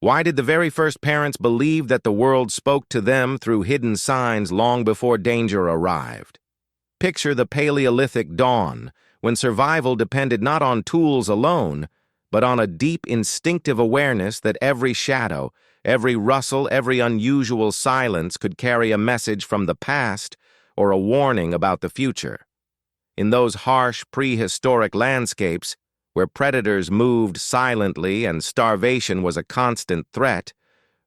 Why did the very first parents believe that the world spoke to them through hidden signs long before danger arrived? Picture the Paleolithic dawn, when survival depended not on tools alone, but on a deep instinctive awareness that every shadow, every rustle, every unusual silence could carry a message from the past or a warning about the future. In those harsh prehistoric landscapes, where predators moved silently and starvation was a constant threat,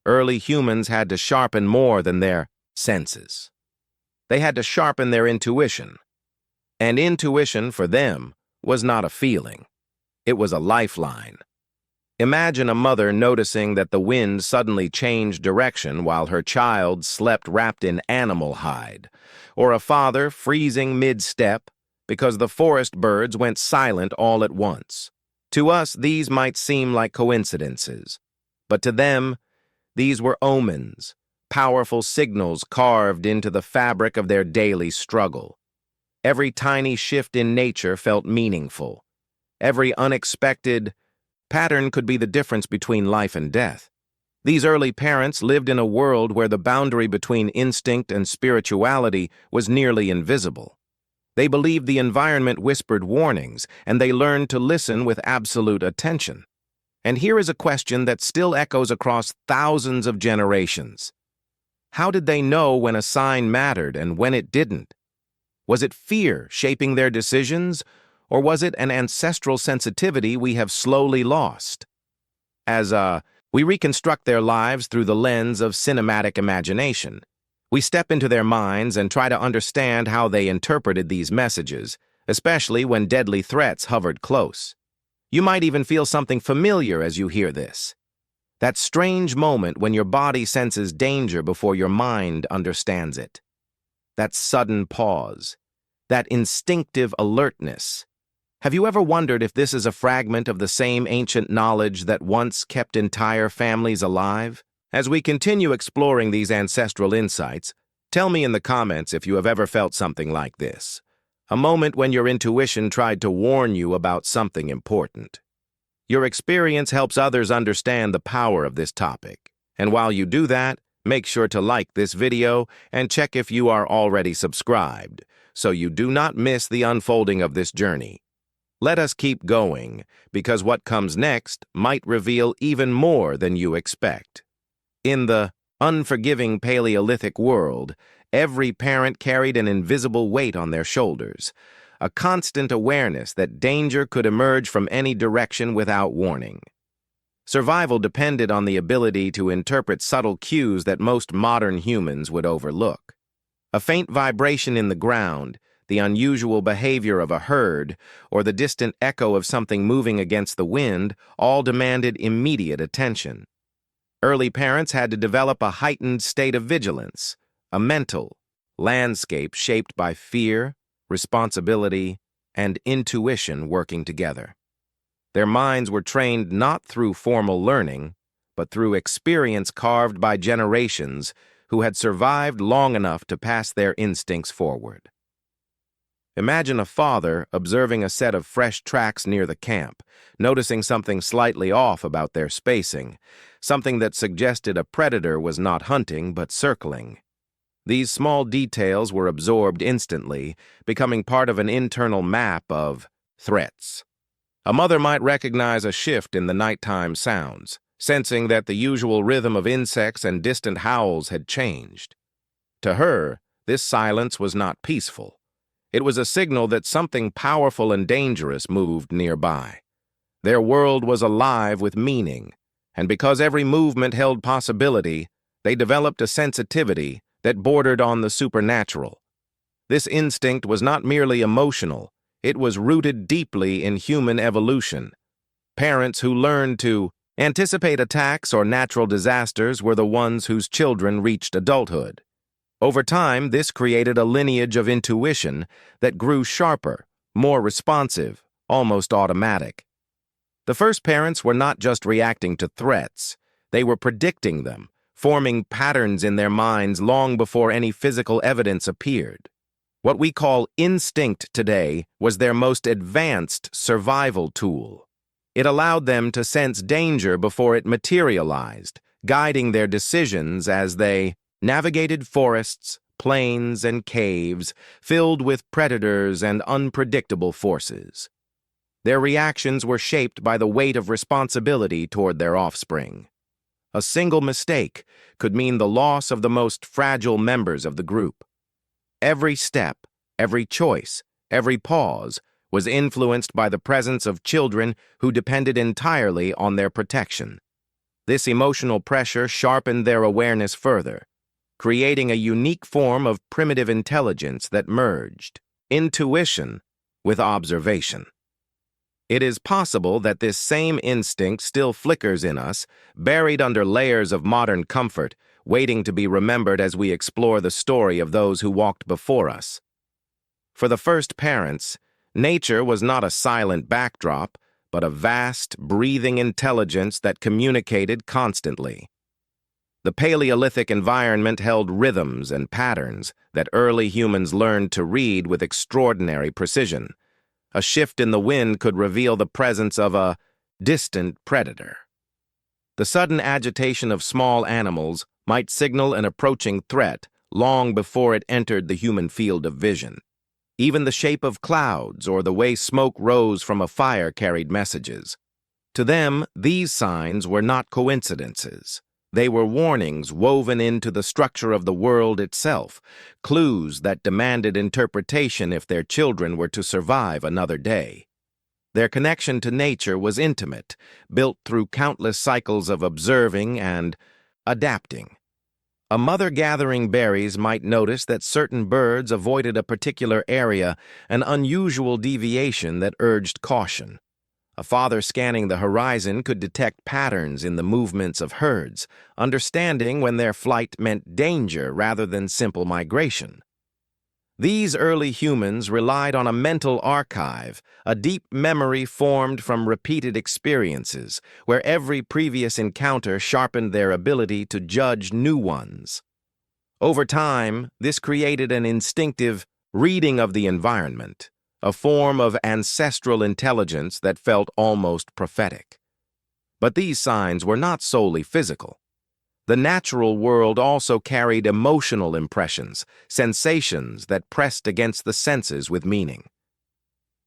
early humans had to sharpen more than their senses. They had to sharpen their intuition. And intuition, for them, was not a feeling. It was a lifeline. Imagine a mother noticing that the wind suddenly changed direction while her child slept wrapped in animal hide, or a father freezing mid-step because the forest birds went silent all at once. To us, these might seem like coincidences, but to them, these were omens, powerful signals carved into the fabric of their daily struggle. Every tiny shift in nature felt meaningful. Every unexpected pattern could be the difference between life and death. These early parents lived in a world where the boundary between instinct and spirituality was nearly invisible. They believed the environment whispered warnings, and they learned to listen with absolute attention. And here is a question that still echoes across thousands of generations. How did they know when a sign mattered and when it didn't? Was it fear shaping their decisions, or was it an ancestral sensitivity we have slowly lost? As we reconstruct their lives through the lens of cinematic imagination, we step into their minds and try to understand how they interpreted these messages, especially when deadly threats hovered close. You might even feel something familiar as you hear this. That strange moment when your body senses danger before your mind understands it. That sudden pause. That instinctive alertness. Have you ever wondered if this is a fragment of the same ancient knowledge that once kept entire families alive? As we continue exploring these ancestral insights, tell me in the comments if you have ever felt something like this. A moment when your intuition tried to warn you about something important. Your experience helps others understand the power of this topic. And while you do that, make sure to like this video and check if you are already subscribed, so you do not miss the unfolding of this journey. Let us keep going, because what comes next might reveal even more than you expect. In the unforgiving Paleolithic world, every parent carried an invisible weight on their shoulders, a constant awareness that danger could emerge from any direction without warning. Survival depended on the ability to interpret subtle cues that most modern humans would overlook. A faint vibration in the ground, the unusual behavior of a herd, or the distant echo of something moving against the wind all demanded immediate attention. Early parents had to develop a heightened state of vigilance, a mental landscape shaped by fear, responsibility, and intuition working together. Their minds were trained not through formal learning, but through experience carved by generations who had survived long enough to pass their instincts forward. Imagine a father observing a set of fresh tracks near the camp, noticing something slightly off about their spacing, something that suggested a predator was not hunting but circling. These small details were absorbed instantly, becoming part of an internal map of threats. A mother might recognize a shift in the nighttime sounds, sensing that the usual rhythm of insects and distant howls had changed. To her, this silence was not peaceful. It was a signal that something powerful and dangerous moved nearby. Their world was alive with meaning, and because every movement held possibility, they developed a sensitivity that bordered on the supernatural. This instinct was not merely emotional, it was rooted deeply in human evolution. Parents who learned to anticipate attacks or natural disasters were the ones whose children reached adulthood. Over time, this created a lineage of intuition that grew sharper, more responsive, almost automatic. The first parents were not just reacting to threats, they were predicting them, forming patterns in their minds long before any physical evidence appeared. What we call instinct today was their most advanced survival tool. It allowed them to sense danger before it materialized, guiding their decisions as they navigated forests, plains, and caves filled with predators and unpredictable forces. Their reactions were shaped by the weight of responsibility toward their offspring. A single mistake could mean the loss of the most fragile members of the group. Every step, every choice, every pause was influenced by the presence of children who depended entirely on their protection. This emotional pressure sharpened their awareness further, creating a unique form of primitive intelligence that merged intuition with observation. It is possible that this same instinct still flickers in us, buried under layers of modern comfort, waiting to be remembered as we explore the story of those who walked before us. For the first parents, nature was not a silent backdrop, but a vast, breathing intelligence that communicated constantly. The Paleolithic environment held rhythms and patterns that early humans learned to read with extraordinary precision. A shift in the wind could reveal the presence of a distant predator. The sudden agitation of small animals might signal an approaching threat long before it entered the human field of vision. Even the shape of clouds or the way smoke rose from a fire carried messages. To them, these signs were not coincidences. They were warnings woven into the structure of the world itself, clues that demanded interpretation if their children were to survive another day. Their connection to nature was intimate, built through countless cycles of observing and adapting. A mother gathering berries might notice that certain birds avoided a particular area, an unusual deviation that urged caution. A father scanning the horizon could detect patterns in the movements of herds, understanding when their flight meant danger rather than simple migration. These early humans relied on a mental archive, a deep memory formed from repeated experiences, where every previous encounter sharpened their ability to judge new ones. Over time, this created an instinctive reading of the environment, a form of ancestral intelligence that felt almost prophetic. But these signs were not solely physical. The natural world also carried emotional impressions, sensations that pressed against the senses with meaning.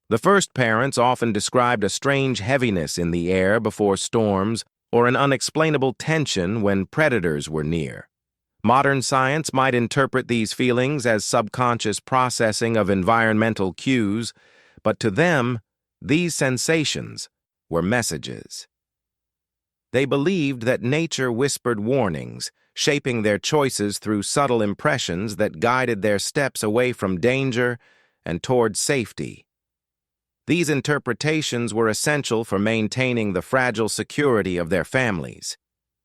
The first parents often described a strange heaviness in the air before storms or an unexplainable tension when predators were near. Modern science might interpret these feelings as subconscious processing of environmental cues, but to them, these sensations were messages. They believed that nature whispered warnings, shaping their choices through subtle impressions that guided their steps away from danger and toward safety. These interpretations were essential for maintaining the fragile security of their families.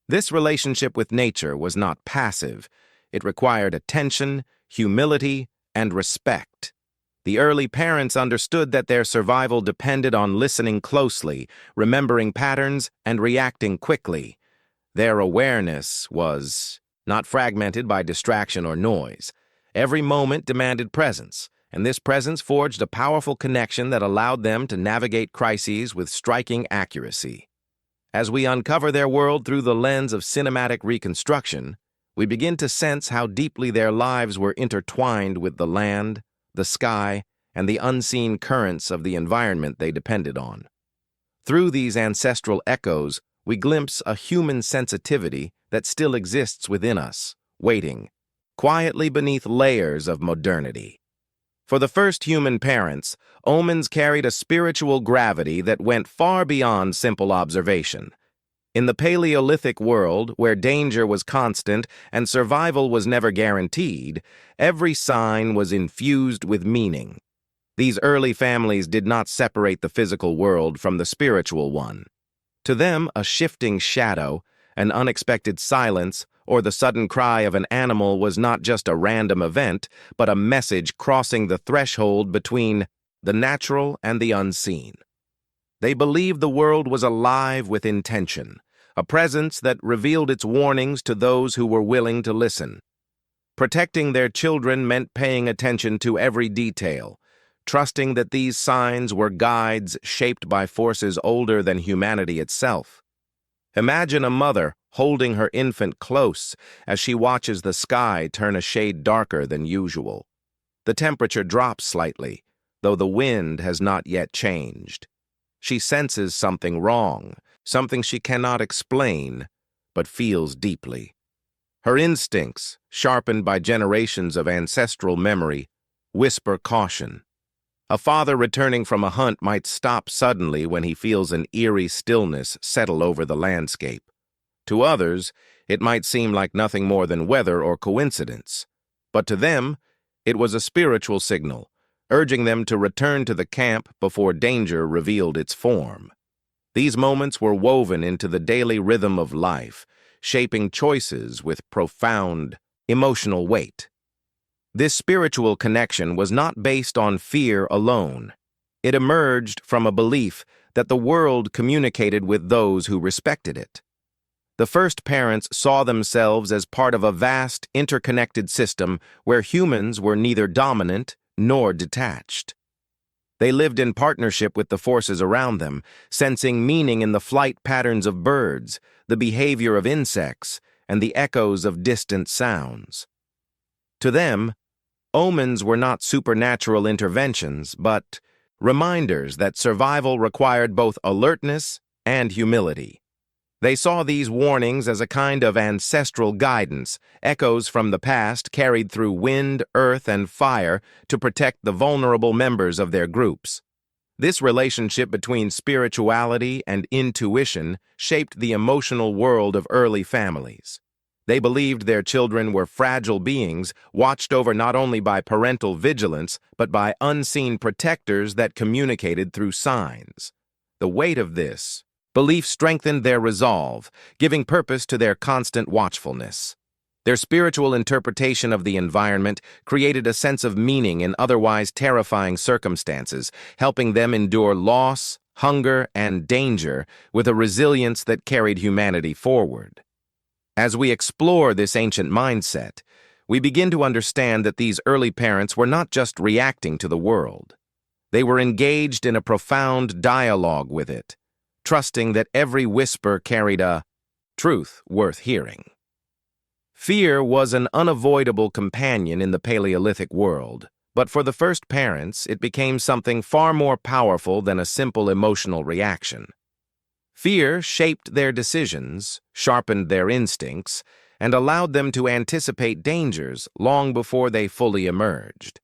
This relationship with nature was not passive. It required attention, humility, and respect. The early parents understood that their survival depended on listening closely, remembering patterns, and reacting quickly. Their awareness was not fragmented by distraction or noise. Every moment demanded presence, and this presence forged a powerful connection that allowed them to navigate crises with striking accuracy. As we uncover their world through the lens of cinematic reconstruction, we begin to sense how deeply their lives were intertwined with the land, the sky, and the unseen currents of the environment they depended on. Through these ancestral echoes, we glimpse a human sensitivity that still exists within us, waiting, quietly beneath layers of modernity. For the first human parents, omens carried a spiritual gravity that went far beyond simple observation. In the Paleolithic world, where danger was constant and survival was never guaranteed, every sign was infused with meaning. These early families did not separate the physical world from the spiritual one. To them, a shifting shadow, an unexpected silence, or the sudden cry of an animal was not just a random event, but a message crossing the threshold between the natural and the unseen. They believed the world was alive with intention, a presence that revealed its warnings to those who were willing to listen. Protecting their children meant paying attention to every detail, trusting that these signs were guides shaped by forces older than humanity itself. Imagine a mother holding her infant close as she watches the sky turn a shade darker than usual. The temperature drops slightly, though the wind has not yet changed. She senses something wrong, something she cannot explain, but feels deeply. Her instincts, sharpened by generations of ancestral memory, whisper caution. A father returning from a hunt might stop suddenly when he feels an eerie stillness settle over the landscape. To others, it might seem like nothing more than weather or coincidence. But to them, it was a spiritual signal, urging them to return to the camp before danger revealed its form. These moments were woven into the daily rhythm of life, shaping choices with profound emotional weight. This spiritual connection was not based on fear alone. It emerged from a belief that the world communicated with those who respected it. The first parents saw themselves as part of a vast, interconnected system where humans were neither dominant nor detached. They lived in partnership with the forces around them, sensing meaning in the flight patterns of birds, the behavior of insects, and the echoes of distant sounds. To them, omens were not supernatural interventions, but reminders that survival required both alertness and humility. They saw these warnings as a kind of ancestral guidance, echoes from the past carried through wind, earth, and fire to protect the vulnerable members of their groups. This relationship between spirituality and intuition shaped the emotional world of early families. They believed their children were fragile beings, watched over not only by parental vigilance, but by unseen protectors that communicated through signs. The weight of this belief strengthened their resolve, giving purpose to their constant watchfulness. Their spiritual interpretation of the environment created a sense of meaning in otherwise terrifying circumstances, helping them endure loss, hunger, and danger with a resilience that carried humanity forward. As we explore this ancient mindset, we begin to understand that these early parents were not just reacting to the world. They were engaged in a profound dialogue with it, trusting that every whisper carried a truth worth hearing. Fear was an unavoidable companion in the Paleolithic world, but for the first parents, it became something far more powerful than a simple emotional reaction. Fear shaped their decisions, sharpened their instincts, and allowed them to anticipate dangers long before they fully emerged.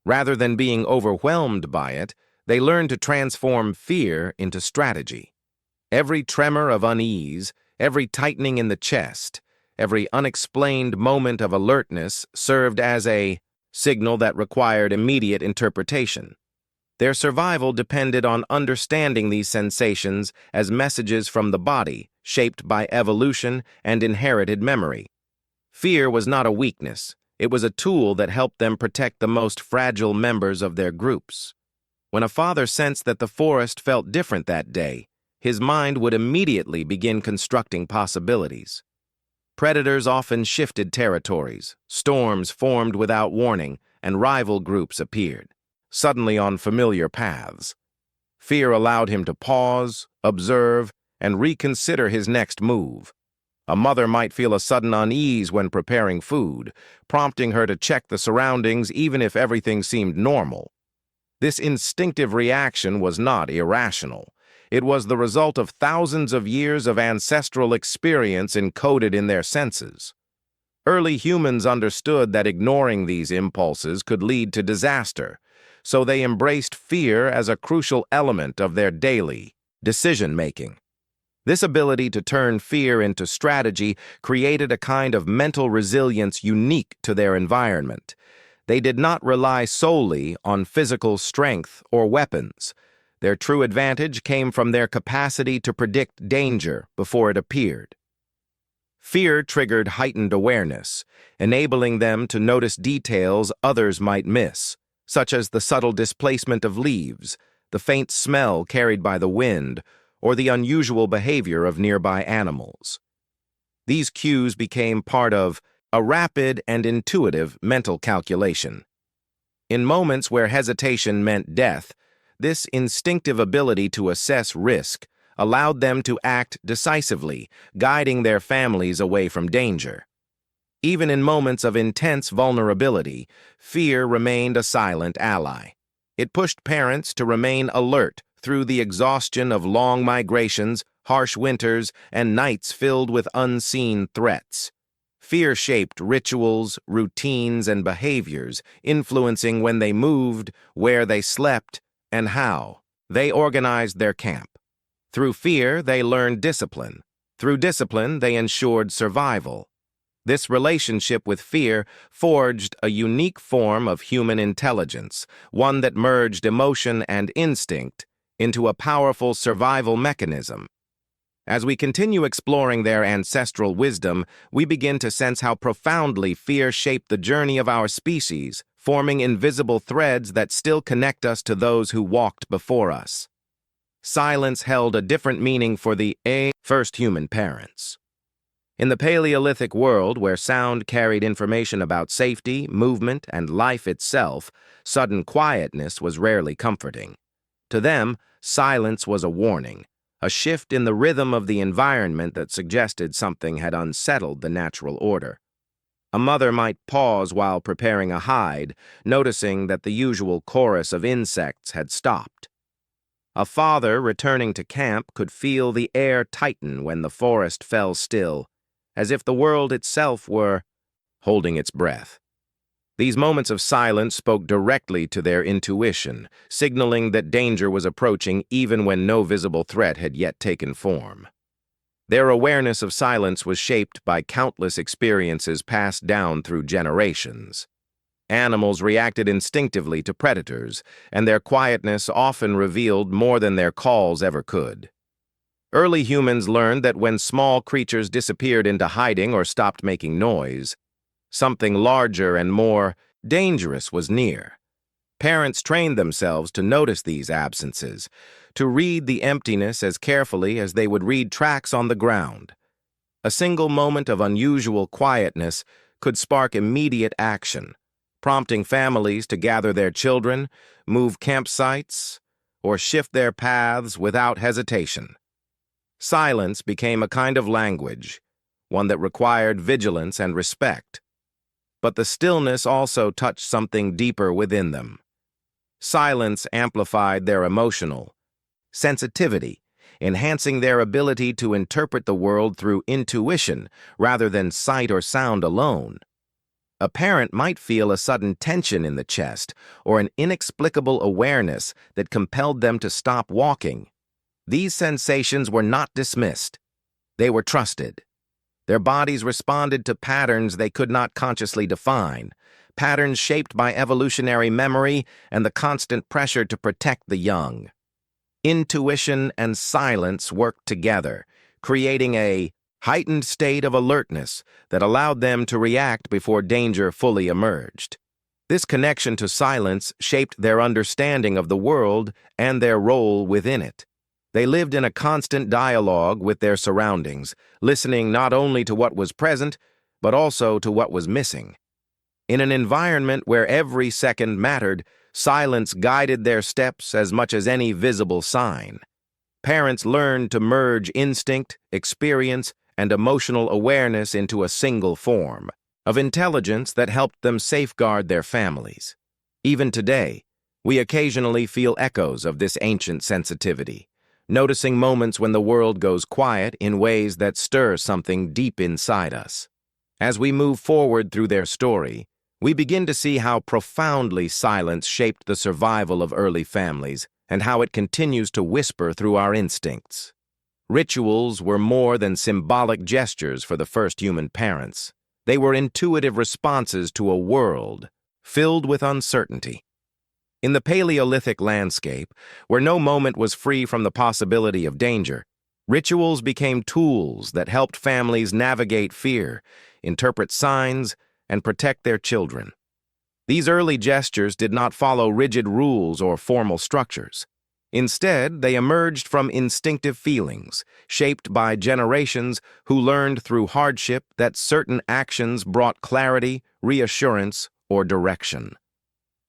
Rather than being overwhelmed by it, they learned to transform fear into strategy. Every tremor of unease, every tightening in the chest, every unexplained moment of alertness served as a signal that required immediate interpretation. Their survival depended on understanding these sensations as messages from the body, shaped by evolution and inherited memory. Fear was not a weakness. It was a tool that helped them protect the most fragile members of their groups. When a father sensed that the forest felt different that day, his mind would immediately begin constructing possibilities. Predators often shifted territories, storms formed without warning, and rival groups appeared, suddenly on familiar paths. Fear allowed him to pause, observe, and reconsider his next move. A mother might feel a sudden unease when preparing food, prompting her to check the surroundings even if everything seemed normal. This instinctive reaction was not irrational. It was the result of thousands of years of ancestral experience encoded in their senses. Early humans understood that ignoring these impulses could lead to disaster, so they embraced fear as a crucial element of their daily decision-making. This ability to turn fear into strategy created a kind of mental resilience unique to their environment. They did not rely solely on physical strength or weapons. Their true advantage came from their capacity to predict danger before it appeared. Fear triggered heightened awareness, enabling them to notice details others might miss, such as the subtle displacement of leaves, the faint smell carried by the wind, or the unusual behavior of nearby animals. These cues became part of a rapid and intuitive mental calculation. In moments where hesitation meant death, this instinctive ability to assess risk allowed them to act decisively, guiding their families away from danger. Even in moments of intense vulnerability, fear remained a silent ally. It pushed parents to remain alert through the exhaustion of long migrations, harsh winters, and nights filled with unseen threats. Fear shaped rituals, routines, and behaviors, influencing when they moved, where they slept, and how they organized their camp. Through fear, they learned discipline. Through discipline, they ensured survival. This relationship with fear forged a unique form of human intelligence, one that merged emotion and instinct into a powerful survival mechanism. As we continue exploring their ancestral wisdom, we begin to sense how profoundly fear shaped the journey of our species, forming invisible threads that still connect us to those who walked before us. Silence held a different meaning for the first human parents. In the Paleolithic world, where sound carried information about safety, movement, and life itself, sudden quietness was rarely comforting. To them, silence was a warning, a shift in the rhythm of the environment that suggested something had unsettled the natural order. A mother might pause while preparing a hide, noticing that the usual chorus of insects had stopped. A father returning to camp could feel the air tighten when the forest fell still, as if the world itself were holding its breath. These moments of silence spoke directly to their intuition, signaling that danger was approaching even when no visible threat had yet taken form. Their awareness of silence was shaped by countless experiences passed down through generations. Animals reacted instinctively to predators, and their quietness often revealed more than their calls ever could. Early humans learned that when small creatures disappeared into hiding or stopped making noise, something larger and more dangerous was near. Parents trained themselves to notice these absences, to read the emptiness as carefully as they would read tracks on the ground. A single moment of unusual quietness could spark immediate action, prompting families to gather their children, move campsites, or shift their paths without hesitation. Silence became a kind of language, one that required vigilance and respect. But the stillness also touched something deeper within them. Silence amplified their emotional sensitivity, enhancing their ability to interpret the world through intuition rather than sight or sound alone. A parent might feel a sudden tension in the chest or an inexplicable awareness that compelled them to stop walking. These sensations were not dismissed. They were trusted. Their bodies responded to patterns they could not consciously define, patterns shaped by evolutionary memory and the constant pressure to protect the young. Intuition and silence worked together, creating a heightened state of alertness that allowed them to react before danger fully emerged. This connection to silence shaped their understanding of the world and their role within it. They lived in a constant dialogue with their surroundings, listening not only to what was present, but also to what was missing. In an environment where every second mattered, silence guided their steps as much as any visible sign. Parents learned to merge instinct, experience, and emotional awareness into a single form of intelligence that helped them safeguard their families. Even today, we occasionally feel echoes of this ancient sensitivity, noticing moments when the world goes quiet in ways that stir something deep inside us. As we move forward through their story, we begin to see how profoundly silence shaped the survival of early families and how it continues to whisper through our instincts. Rituals were more than symbolic gestures for the first human parents. They were intuitive responses to a world filled with uncertainty. In the Paleolithic landscape, where no moment was free from the possibility of danger, rituals became tools that helped families navigate fear, interpret signs, and protect their children. These early gestures did not follow rigid rules or formal structures. Instead, they emerged from instinctive feelings, shaped by generations who learned through hardship that certain actions brought clarity, reassurance, or direction.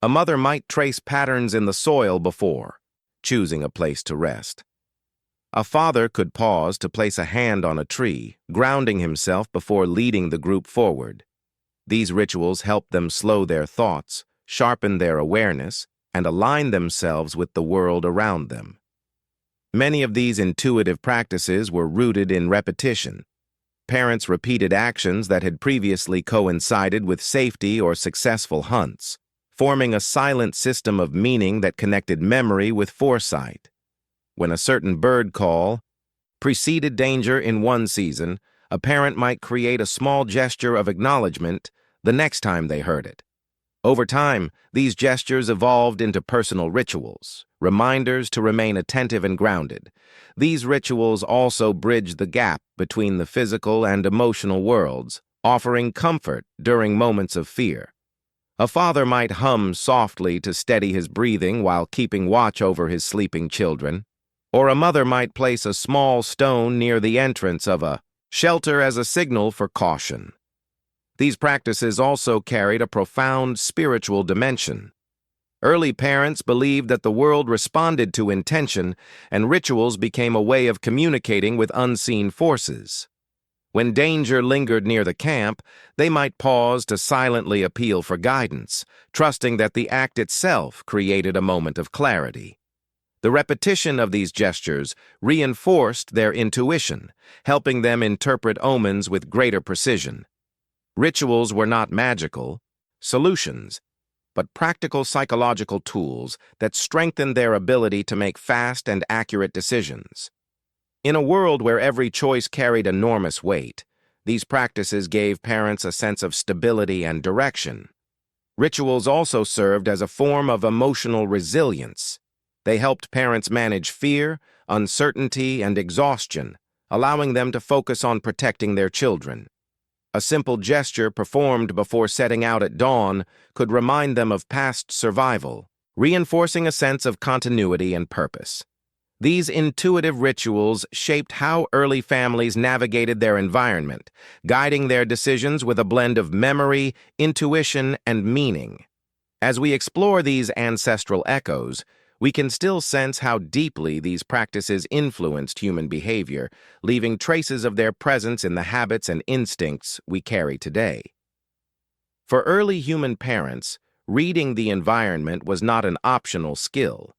A mother might trace patterns in the soil before choosing a place to rest. A father could pause to place a hand on a tree, grounding himself before leading the group forward. These rituals help them slow their thoughts, sharpen their awareness, and align themselves with the world around them. Many of these intuitive practices were rooted in repetition. Parents repeated actions that had previously coincided with safety or successful hunts, forming a silent system of meaning that connected memory with foresight. When a certain bird call preceded danger in one season, a parent might create a small gesture of acknowledgement the next time they heard it. Over time, these gestures evolved into personal rituals, reminders to remain attentive and grounded. These rituals also bridge the gap between the physical and emotional worlds, offering comfort during moments of fear. A father might hum softly to steady his breathing while keeping watch over his sleeping children, or a mother might place a small stone near the entrance of a shelter as a signal for caution. These practices also carried a profound spiritual dimension. Early parents believed that the world responded to intention, and rituals became a way of communicating with unseen forces. When danger lingered near the camp, they might pause to silently appeal for guidance, trusting that the act itself created a moment of clarity. The repetition of these gestures reinforced their intuition, helping them interpret omens with greater precision. Rituals were not magical solutions, but practical psychological tools that strengthened their ability to make fast and accurate decisions. In a world where every choice carried enormous weight, these practices gave parents a sense of stability and direction. Rituals also served as a form of emotional resilience. They helped parents manage fear, uncertainty, and exhaustion, allowing them to focus on protecting their children. A simple gesture performed before setting out at dawn could remind them of past survival, reinforcing a sense of continuity and purpose. These intuitive rituals shaped how early families navigated their environment, guiding their decisions with a blend of memory, intuition, and meaning. As we explore these ancestral echoes, we can still sense how deeply these practices influenced human behavior, leaving traces of their presence in the habits and instincts we carry today. For early human parents, reading the environment was not an optional skill.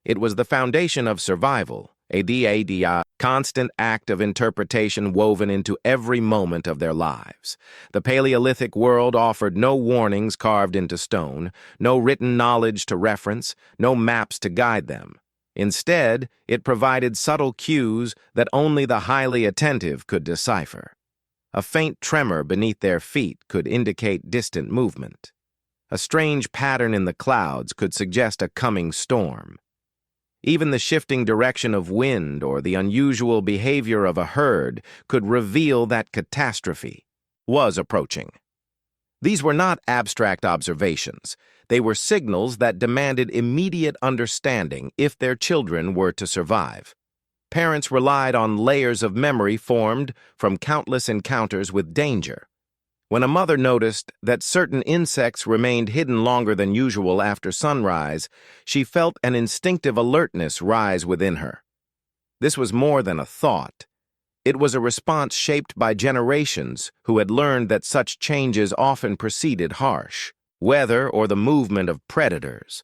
It was the foundation of survival, a constant act of interpretation woven into every moment of their lives. The Paleolithic world offered no warnings carved into stone, no written knowledge to reference, no maps to guide them. Instead, it provided subtle cues that only the highly attentive could decipher. A faint tremor beneath their feet could indicate distant movement. A strange pattern in the clouds could suggest a coming storm. Even the shifting direction of wind or the unusual behavior of a herd could reveal that catastrophe was approaching. These were not abstract observations. They were signals that demanded immediate understanding if their children were to survive. Parents relied on layers of memory formed from countless encounters with danger. When a mother noticed that certain insects remained hidden longer than usual after sunrise, she felt an instinctive alertness rise within her. This was more than a thought. It was a response shaped by generations who had learned that such changes often preceded harsh weather or the movement of predators.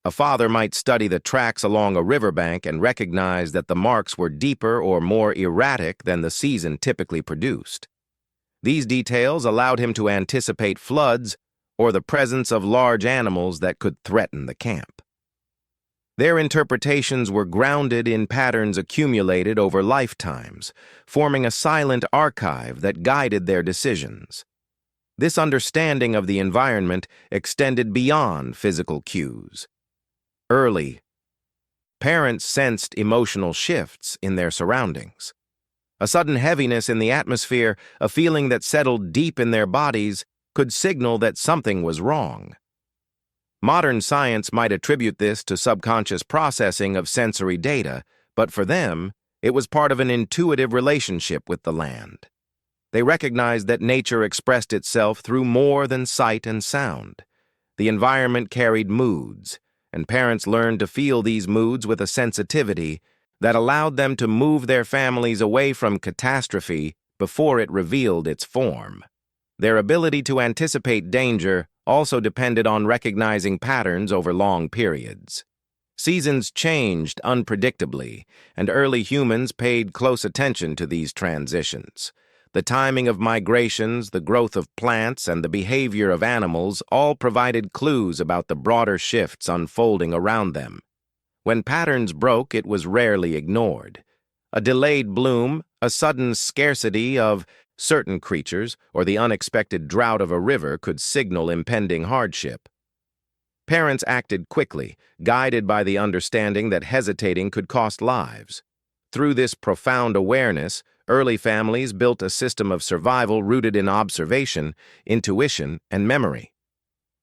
A father might study the tracks along a riverbank and recognize that the marks were deeper or more erratic than the season typically produced. These details allowed him to anticipate floods or the presence of large animals that could threaten the camp. Their interpretations were grounded in patterns accumulated over lifetimes, forming a silent archive that guided their decisions. This understanding of the environment extended beyond physical cues. Early, parents sensed emotional shifts in their surroundings. A sudden heaviness in the atmosphere, a feeling that settled deep in their bodies, could signal that something was wrong. Modern science might attribute this to subconscious processing of sensory data, but for them, it was part of an intuitive relationship with the land. They recognized that nature expressed itself through more than sight and sound. The environment carried moods, and parents learned to feel these moods with a sensitivity that allowed them to move their families away from catastrophe before it revealed its form. Their ability to anticipate danger also depended on recognizing patterns over long periods. Seasons changed unpredictably, and early humans paid close attention to these transitions. The timing of migrations, the growth of plants, and the behavior of animals all provided clues about the broader shifts unfolding around them. When patterns broke, it was rarely ignored. A delayed bloom, a sudden scarcity of certain creatures, or the unexpected drought of a river could signal impending hardship. Parents acted quickly, guided by the understanding that hesitating could cost lives. Through this profound awareness, early families built a system of survival rooted in observation, intuition, and memory.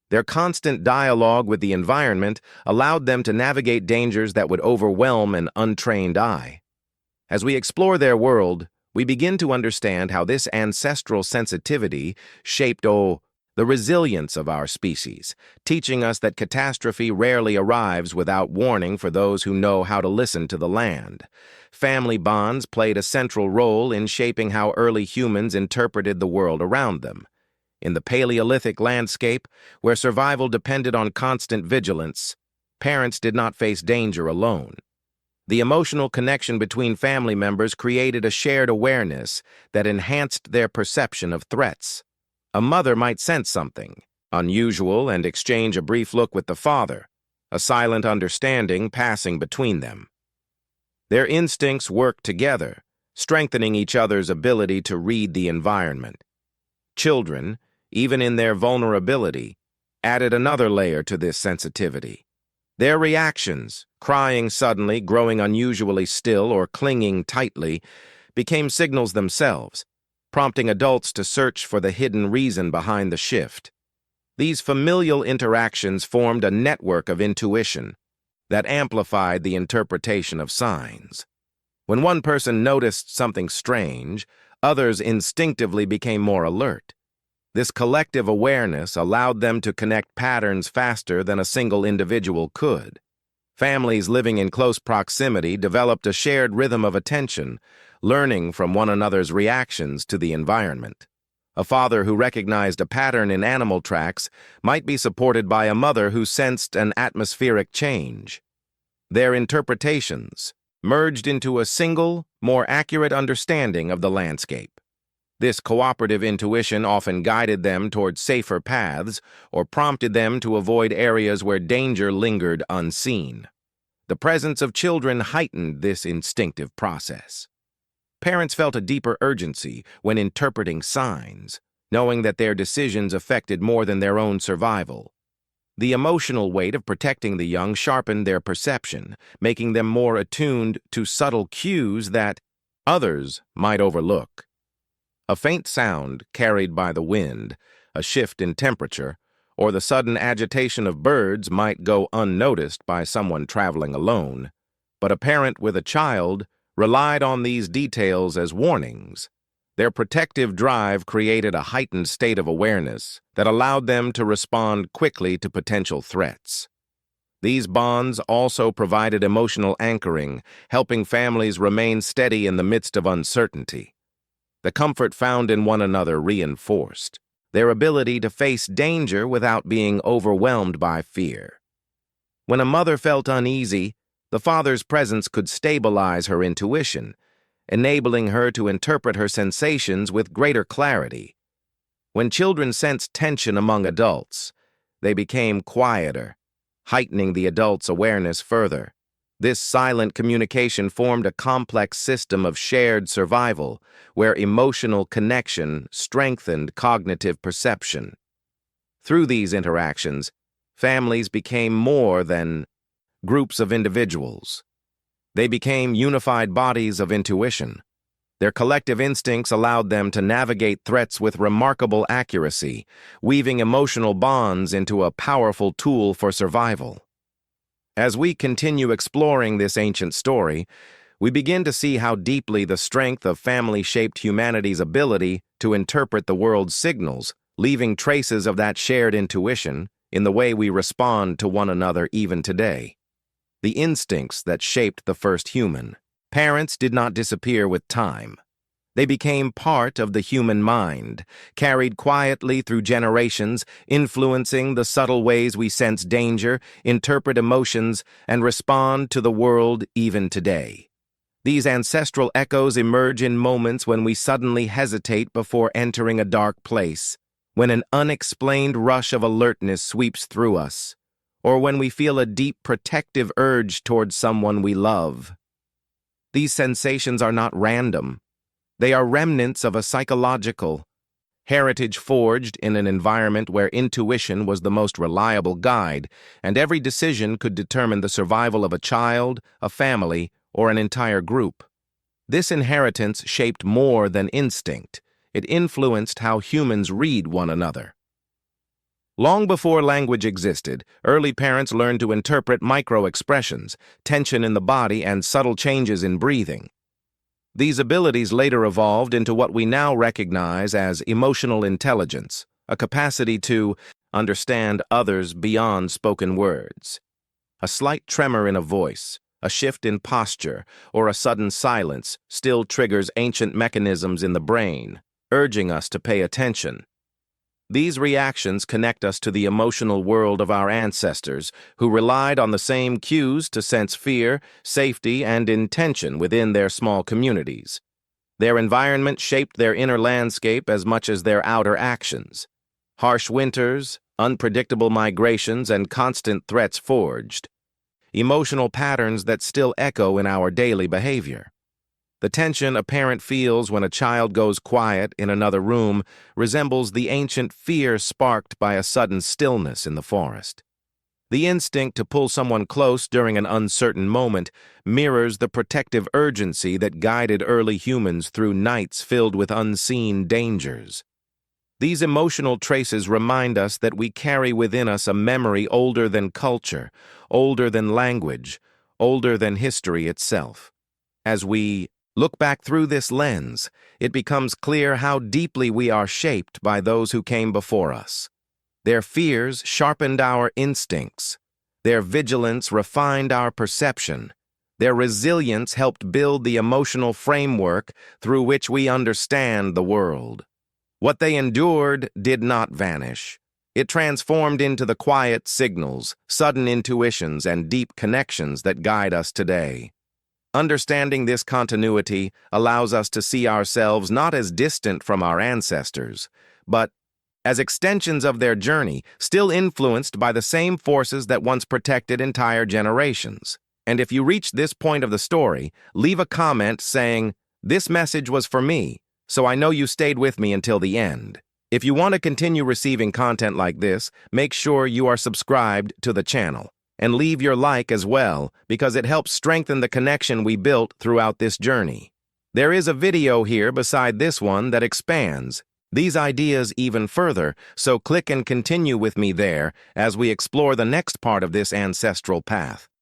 Their constant dialogue with the environment allowed them to navigate dangers that would overwhelm an untrained eye. As we explore their world, we begin to understand how this ancestral sensitivity shaped the resilience of our species, teaching us that catastrophe rarely arrives without warning for those who know how to listen to the land. Family bonds played a central role in shaping how early humans interpreted the world around them. In the Paleolithic landscape, where survival depended on constant vigilance, parents did not face danger alone. The emotional connection between family members created a shared awareness that enhanced their perception of threats. A mother might sense something unusual and exchange a brief look with the father, a silent understanding passing between them. Their instincts worked together, strengthening each other's ability to read the environment. Children, even in their vulnerability, added another layer to this sensitivity. Their reactions, crying suddenly, growing unusually still, or clinging tightly, became signals themselves, prompting adults to search for the hidden reason behind the shift. These familial interactions formed a network of intuition that amplified the interpretation of signs. When one person noticed something strange, others instinctively became more alert. This collective awareness allowed them to connect patterns faster than a single individual could. Families living in close proximity developed a shared rhythm of attention, learning from one another's reactions to the environment. A father who recognized a pattern in animal tracks might be supported by a mother who sensed an atmospheric change. Their interpretations merged into a single, more accurate understanding of the landscape. This cooperative intuition often guided them toward safer paths or prompted them to avoid areas where danger lingered unseen. The presence of children heightened this instinctive process. Parents felt a deeper urgency when interpreting signs, knowing that their decisions affected more than their own survival. The emotional weight of protecting the young sharpened their perception, making them more attuned to subtle cues that others might overlook. A faint sound carried by the wind, a shift in temperature, or the sudden agitation of birds might go unnoticed by someone traveling alone, but a parent with a child relied on these details as warnings. Their protective drive created a heightened state of awareness that allowed them to respond quickly to potential threats. These bonds also provided emotional anchoring, helping families remain steady in the midst of uncertainty. The comfort found in one another reinforced their ability to face danger without being overwhelmed by fear. When a mother felt uneasy, the father's presence could stabilize her intuition, enabling her to interpret her sensations with greater clarity. When children sensed tension among adults, they became quieter, heightening the adult's awareness further. This silent communication formed a complex system of shared survival, where emotional connection strengthened cognitive perception. Through these interactions, families became more than groups of individuals. They became unified bodies of intuition. Their collective instincts allowed them to navigate threats with remarkable accuracy, weaving emotional bonds into a powerful tool for survival. As we continue exploring this ancient story, we begin to see how deeply the strength of family shaped humanity's ability to interpret the world's signals, leaving traces of that shared intuition in the way we respond to one another even today. The instincts that shaped the first human. Parents did not disappear with time. They became part of the human mind, carried quietly through generations, influencing the subtle ways we sense danger, interpret emotions, and respond to the world even today. These ancestral echoes emerge in moments when we suddenly hesitate before entering a dark place, when an unexplained rush of alertness sweeps through us, or when we feel a deep protective urge towards someone we love. These sensations are not random. They are remnants of a psychological heritage forged in an environment where intuition was the most reliable guide, and every decision could determine the survival of a child, a family, or an entire group. This inheritance shaped more than instinct. It influenced how humans read one another. Long before language existed, early parents learned to interpret micro-expressions, tension in the body, and subtle changes in breathing. These abilities later evolved into what we now recognize as emotional intelligence, a capacity to understand others beyond spoken words. A slight tremor in a voice, a shift in posture, or a sudden silence still triggers ancient mechanisms in the brain, urging us to pay attention. These reactions connect us to the emotional world of our ancestors, who relied on the same cues to sense fear, safety, and intention within their small communities. Their environment shaped their inner landscape as much as their outer actions. Harsh winters, unpredictable migrations, and constant threats forged emotional patterns that still echo in our daily behavior. The tension a parent feels when a child goes quiet in another room resembles the ancient fear sparked by a sudden stillness in the forest. The instinct to pull someone close during an uncertain moment mirrors the protective urgency that guided early humans through nights filled with unseen dangers. These emotional traces remind us that we carry within us a memory older than culture, older than language, older than history itself. As we look back through this lens, it becomes clear how deeply we are shaped by those who came before us. Their fears sharpened our instincts. Their vigilance refined our perception. Their resilience helped build the emotional framework through which we understand the world. What they endured did not vanish. It transformed into the quiet signals, sudden intuitions, and deep connections that guide us today. Understanding this continuity allows us to see ourselves not as distant from our ancestors, but as extensions of their journey, still influenced by the same forces that once protected entire generations. And if you reach this point of the story, leave a comment saying, "This message was for me, so I know you stayed with me until the end." If you want to continue receiving content like this, make sure you are subscribed to the channel. And leave your like as well, because it helps strengthen the connection we built throughout this journey. There is a video here beside this one that expands these ideas even further, so click and continue with me there as we explore the next part of this ancestral path.